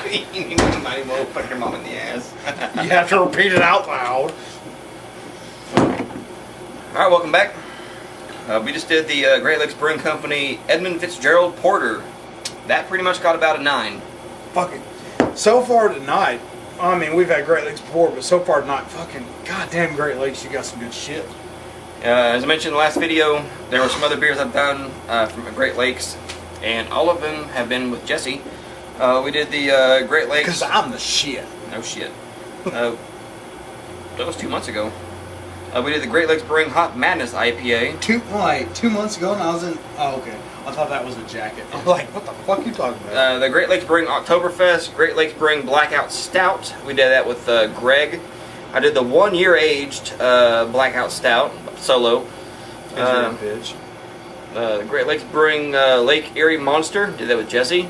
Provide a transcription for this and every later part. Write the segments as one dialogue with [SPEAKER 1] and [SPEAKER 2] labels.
[SPEAKER 1] Mighty Mo, fuck your mom in the ass.
[SPEAKER 2] You have to repeat it out loud.
[SPEAKER 1] Alright, welcome back. We just did the Great Lakes Brewing Company Edmund Fitzgerald Porter. That pretty much got about a 9.
[SPEAKER 2] Fucking. So far tonight, I mean, we've had Great Lakes before, but so far tonight, fucking goddamn Great Lakes, you got some good shit.
[SPEAKER 1] As I mentioned in the last video, there were some other beers I've done from Great Lakes, and all of them have been with Jesse. We did the Great Lakes...
[SPEAKER 2] Because I'm the shit.
[SPEAKER 1] No shit. That was 2 months ago. We did the Great Lakes Brewing Hot Madness IPA.
[SPEAKER 2] 2 months ago, and I was in... Oh, okay. I thought that was a jacket. I'm like, what the fuck are you talking about?
[SPEAKER 1] The Great Lakes Brewing Oktoberfest, Great Lakes Brewing Blackout Stout. We did that with Greg. I did the 1 year aged Blackout Stout solo.
[SPEAKER 2] Bitch.
[SPEAKER 1] The Great Lakes Brewing Lake Erie Monster. Did that with Jesse.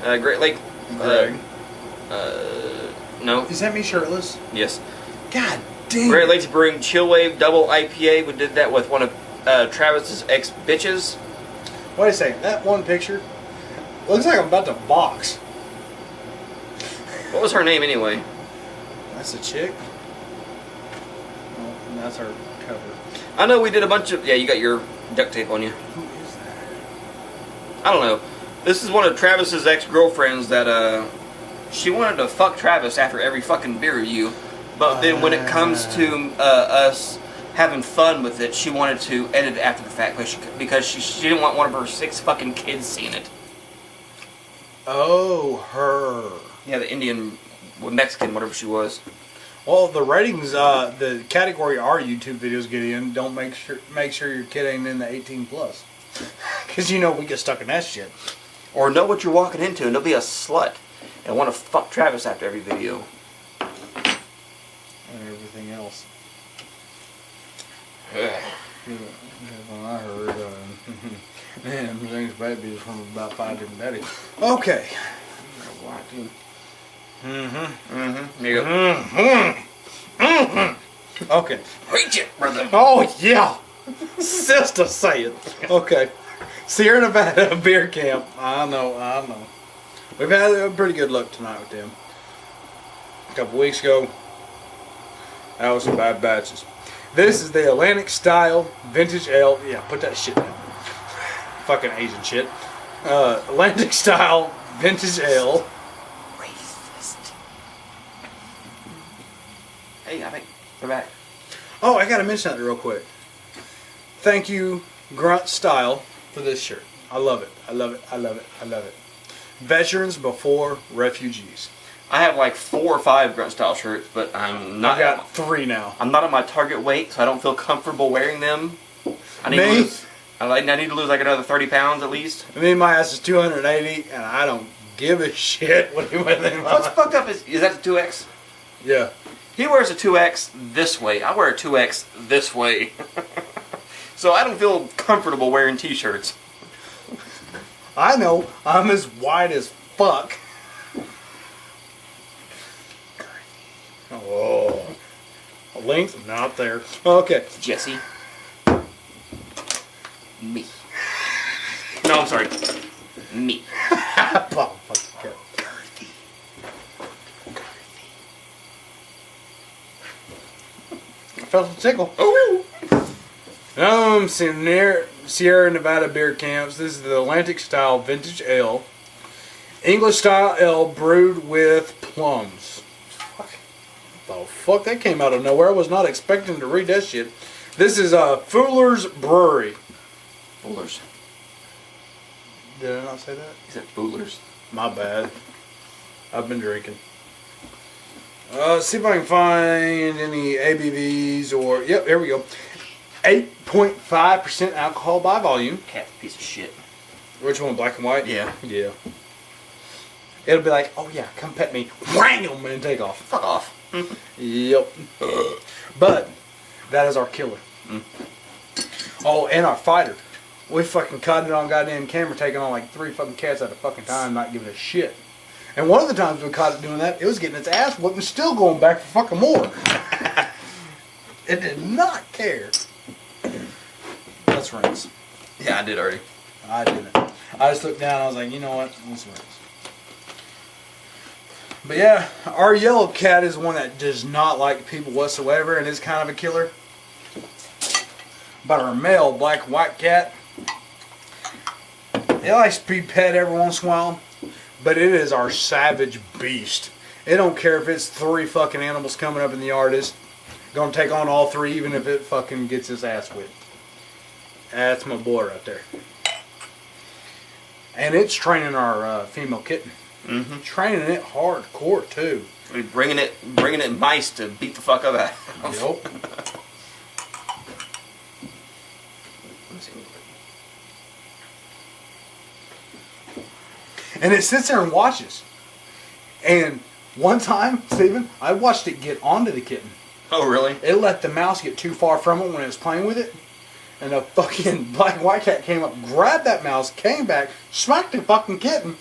[SPEAKER 1] Great Lake.
[SPEAKER 2] Greg.
[SPEAKER 1] No.
[SPEAKER 2] Is that me shirtless?
[SPEAKER 1] Yes.
[SPEAKER 2] God damn.
[SPEAKER 1] Great Lakes Brewing Chill Wave Double IPA. We did that with one of Travis's ex bitches.
[SPEAKER 2] Wait a second. That one picture looks like I'm about to box.
[SPEAKER 1] What was her name anyway?
[SPEAKER 2] That's a chick. Well, and that's our cover.
[SPEAKER 1] I know we did a bunch of... Yeah, you got your duct tape on you.
[SPEAKER 2] Who is that?
[SPEAKER 1] I don't know. This is one of Travis's ex-girlfriends that, she wanted to fuck Travis after every fucking beer review. But then when it comes to us having fun with it, she wanted to edit it after the fact because she didn't want one of her 6 fucking kids seeing it.
[SPEAKER 2] Oh, her.
[SPEAKER 1] Yeah, the Indian, Mexican, whatever she was.
[SPEAKER 2] Well, the ratings, the category our YouTube videos get in, don't make sure your kid ain't in the 18 plus. Because you know we get stuck in that shit.
[SPEAKER 1] Or know what you're walking into and don't be a slut and want to fuck Travis after every video.
[SPEAKER 2] And everything else. When I heard, man, James Baby is from about 5 different daddies. Okay.
[SPEAKER 1] There you go.
[SPEAKER 2] Okay.
[SPEAKER 1] Preach it, brother.
[SPEAKER 2] Oh, yeah. Sister, say it. Okay. Sierra Nevada Beer Camp. I know. We've had a pretty good luck tonight with them. A couple weeks ago, that was some bad batches. This is the Atlantic Style Vintage Ale. Yeah, put that shit down. Fucking Asian shit. Atlantic Style Vintage Ale.
[SPEAKER 1] Racist. Hey, I think we're back.
[SPEAKER 2] Oh, I gotta mention that real quick. Thank you, Grunt Style, for this shirt. I love it. I love it. Veterans before refugees.
[SPEAKER 1] I have like 4 or 5 grunt style shirts, but I'm not.
[SPEAKER 2] I got 3 now.
[SPEAKER 1] I'm not at my target weight, so I don't feel comfortable wearing them. I need to lose like another 30 pounds at least.
[SPEAKER 2] I mean, my ass is 280, and I don't give a shit what you think.
[SPEAKER 1] What's fucked up is that the 2X?
[SPEAKER 2] Yeah.
[SPEAKER 1] He wears a 2X this way. I wear a 2X this way. So I don't feel comfortable wearing t-shirts.
[SPEAKER 2] I know. I'm as wide as fuck. Oh. Length, not there. Okay.
[SPEAKER 1] Jesse. Me. No, I'm sorry. Me.
[SPEAKER 2] Oh, fuck, okay. I felt a tickle.
[SPEAKER 1] Oh.
[SPEAKER 2] Sierra Nevada Beer Camps. This is the Atlantic Style Vintage Ale. English Style Ale brewed with plums. The fuck, that came out of nowhere. I was not expecting to read that shit. This is Fuller's Brewery.
[SPEAKER 1] Fuller's.
[SPEAKER 2] Did I not say that?
[SPEAKER 1] He said Fuller's.
[SPEAKER 2] My bad. I've been drinking. See if I can find any ABVs or... Yep, here we go. 8.5% alcohol by volume.
[SPEAKER 1] Cat's a piece of shit.
[SPEAKER 2] Which one, black and white?
[SPEAKER 1] Yeah.
[SPEAKER 2] Yeah. It'll be like, oh yeah, come pet me. Wham! And take off.
[SPEAKER 1] Fuck off.
[SPEAKER 2] Yep. But, that is our killer. Oh, and our fighter. We fucking caught it on goddamn camera taking on like 3 fucking cats at a fucking time, not giving a shit. And one of the times we caught it doing that, it was getting its ass whooped and still going back for fucking more. It did not care. Let's rinse.
[SPEAKER 1] Yeah, I did already.
[SPEAKER 2] I didn't. I just looked down and I was like, you know what? Let's rinse. But yeah, our yellow cat is one that does not like people whatsoever and is kind of a killer. But our male black and white cat, it likes to be pet every once in a while, but it is our savage beast. It don't care if it's 3 fucking animals coming up in the yard. It's gonna take on all 3, even if it fucking gets his ass whipped. That's my boy right there. And it's training our female kitten.
[SPEAKER 1] Mm-hmm.
[SPEAKER 2] Training it hardcore too.
[SPEAKER 1] We're bringing it mice to beat the fuck up at.
[SPEAKER 2] Yep. And it sits there and watches. And one time, Steven, I watched it get onto the kitten.
[SPEAKER 1] Oh, really?
[SPEAKER 2] It let the mouse get too far from it when it was playing with it. And a fucking black and white cat came up, grabbed that mouse, came back, smacked the fucking kitten.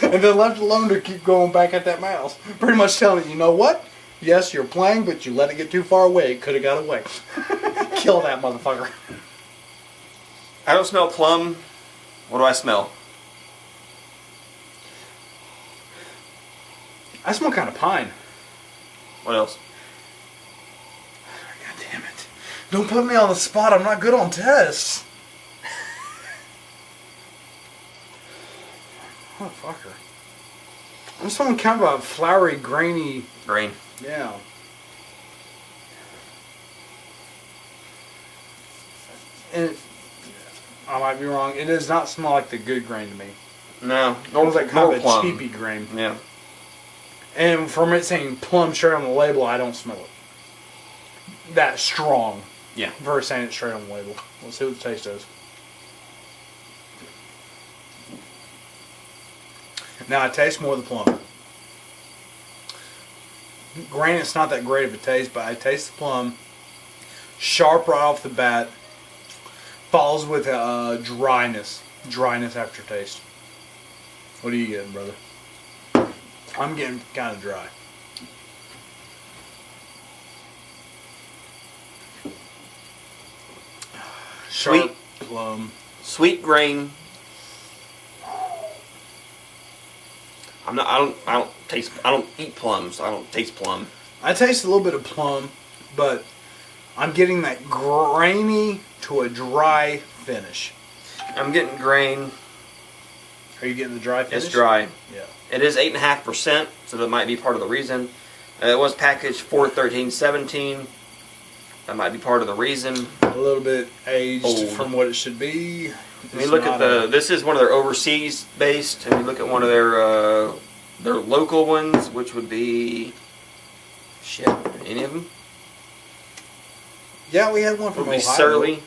[SPEAKER 2] And then left it alone to keep going back at that mouse. Pretty much telling it, you know what? Yes, you're playing, but you let it get too far away. It could have got away. Kill that motherfucker.
[SPEAKER 1] I don't smell plum. What do I smell?
[SPEAKER 2] I smell kind of pine.
[SPEAKER 1] What else?
[SPEAKER 2] God damn it. Don't put me on the spot. I'm not good on tests. Motherfucker. I'm smelling kind of a flowery, grainy...
[SPEAKER 1] Grain.
[SPEAKER 2] Yeah. And I might be wrong. It does not smell like the good grain to me.
[SPEAKER 1] No.
[SPEAKER 2] It smells like kind of a
[SPEAKER 1] plum.
[SPEAKER 2] cheapy grain.
[SPEAKER 1] Yeah.
[SPEAKER 2] And from it saying plum straight on the label, I don't smell it that strong.
[SPEAKER 1] Yeah.
[SPEAKER 2] Versus saying it straight on the label. Let's see what the taste does. Now I taste more of the plum. Granted, it's not that great of a taste, but I taste the plum. Sharp right off the bat. Follows with dryness. Dryness aftertaste. What are you getting, brother? I'm getting kind of dry. Sharp
[SPEAKER 1] Sweet.
[SPEAKER 2] plum.
[SPEAKER 1] Sweet grain. I don't eat plums. I don't taste plum.
[SPEAKER 2] I taste a little bit of plum, but I'm getting that grainy to a dry finish.
[SPEAKER 1] I'm getting grain.
[SPEAKER 2] Are you getting the dry finish?
[SPEAKER 1] It's dry.
[SPEAKER 2] Yeah.
[SPEAKER 1] It is 8.5%, so that might be part of the reason. It was packaged 4/13/17. That might be part of the reason.
[SPEAKER 2] A little bit aged
[SPEAKER 1] Old.
[SPEAKER 2] from what it should be.
[SPEAKER 1] When you look at this is one of their overseas based, and you look at one of their local ones, which would be shit. Any of them?
[SPEAKER 2] Yeah, we had one from
[SPEAKER 1] Would be
[SPEAKER 2] Ohio.
[SPEAKER 1] Surly.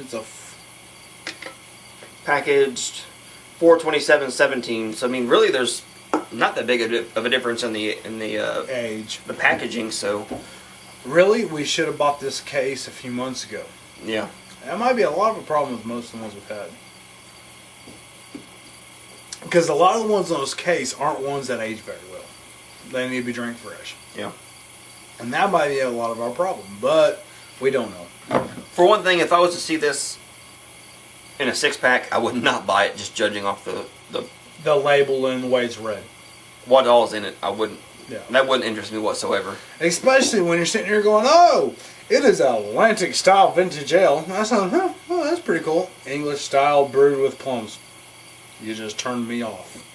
[SPEAKER 2] It's a
[SPEAKER 1] Packaged 4/27/17. So I mean, really, there's not that big of a difference in the
[SPEAKER 2] age.
[SPEAKER 1] the packaging. So
[SPEAKER 2] Really, we should have bought this case a few months ago.
[SPEAKER 1] yeah,
[SPEAKER 2] That might be a lot of a problem with most of the ones we've had. Because a lot of the ones on this case aren't ones that age very well. They need to be drank fresh.
[SPEAKER 1] yeah.
[SPEAKER 2] And that might be a lot of our problem, but we don't know.
[SPEAKER 1] For one thing, if I was to see this in a 6-pack, I would not buy it. Just judging off the
[SPEAKER 2] The label and the way it's read.
[SPEAKER 1] what all's in it, I wouldn't.
[SPEAKER 2] Yeah.
[SPEAKER 1] That wouldn't interest me whatsoever.
[SPEAKER 2] Especially when you're sitting here going, oh, it is Atlantic style vintage ale. And I thought, huh, oh, that's pretty cool. English style brewed with plums. You just turned me off.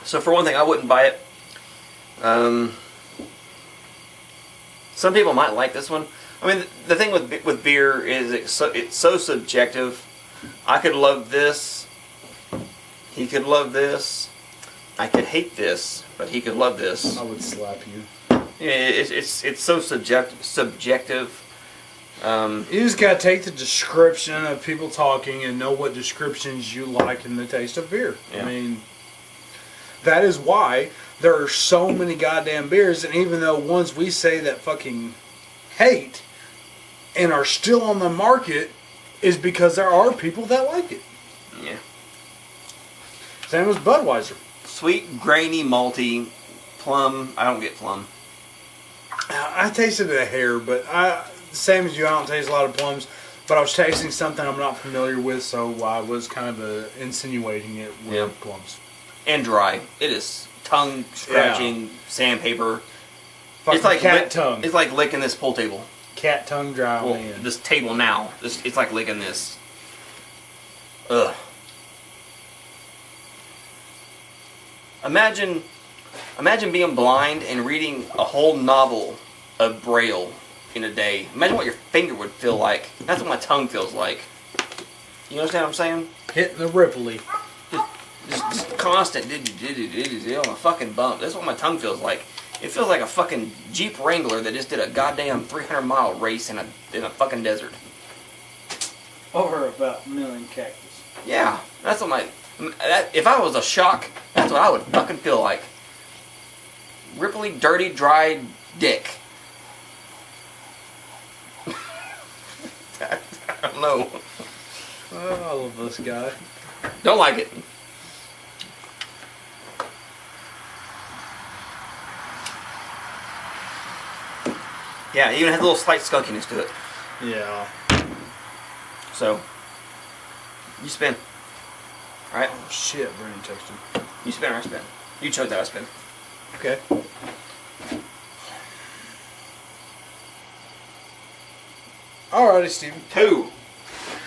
[SPEAKER 1] So for one thing, I wouldn't buy it. Some people might like this one. I mean, the thing with beer is it's so subjective. I could love this. He could love this. I could hate this, but he could love this.
[SPEAKER 2] I would slap you.
[SPEAKER 1] It's so subjective.
[SPEAKER 2] You just gotta take the description of people talking and know what descriptions you like in the taste of beer.
[SPEAKER 1] Yeah.
[SPEAKER 2] I mean, that is why there are so many goddamn beers, and even though ones we say that fucking hate and are still on the market, is because there are people that like it.
[SPEAKER 1] Yeah.
[SPEAKER 2] Same as Budweiser.
[SPEAKER 1] Sweet, grainy, malty, plum. I don't get plum.
[SPEAKER 2] I tasted a hair, but same as you, I don't taste a lot of plums. But I was tasting something I'm not familiar with, so I was kind of insinuating it with
[SPEAKER 1] Yeah.
[SPEAKER 2] plums.
[SPEAKER 1] And dry. It is tongue scratching, sandpaper.
[SPEAKER 2] Fucking
[SPEAKER 1] It's like
[SPEAKER 2] cat tongue.
[SPEAKER 1] It's like licking this pool table.
[SPEAKER 2] Cat tongue dry
[SPEAKER 1] Well,
[SPEAKER 2] man.
[SPEAKER 1] this table now. It's like licking this. Ugh. Imagine being blind and reading a whole novel of Braille in a day. Imagine what your finger would feel like. That's what my tongue feels like. You understand what I'm saying?
[SPEAKER 2] Hitting the Ripley.
[SPEAKER 1] Just constant on a fucking bump. That's what my tongue feels like. It feels like a fucking Jeep Wrangler that just did a goddamn 300-mile race in a fucking desert.
[SPEAKER 3] Over about a million cactus.
[SPEAKER 1] Yeah, that's what if I was a shock, that's what I would fucking feel like. Ripply, dirty, dry dick. I don't know.
[SPEAKER 2] Oh, I love this guy.
[SPEAKER 1] Don't like it. Yeah, it even has a little slight skunkiness to it.
[SPEAKER 2] Yeah.
[SPEAKER 1] So, you spin. Alright?
[SPEAKER 2] Oh shit, Brandon texted.
[SPEAKER 1] You spin or I spin? You chose that, I spin.
[SPEAKER 2] Okay. Alrighty, Steven.
[SPEAKER 1] 2.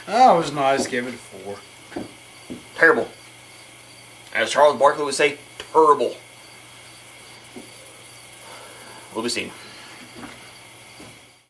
[SPEAKER 2] That was nice. Gave it a 4.
[SPEAKER 1] Terrible. As Charles Barkley would say, terrible. We'll be seen.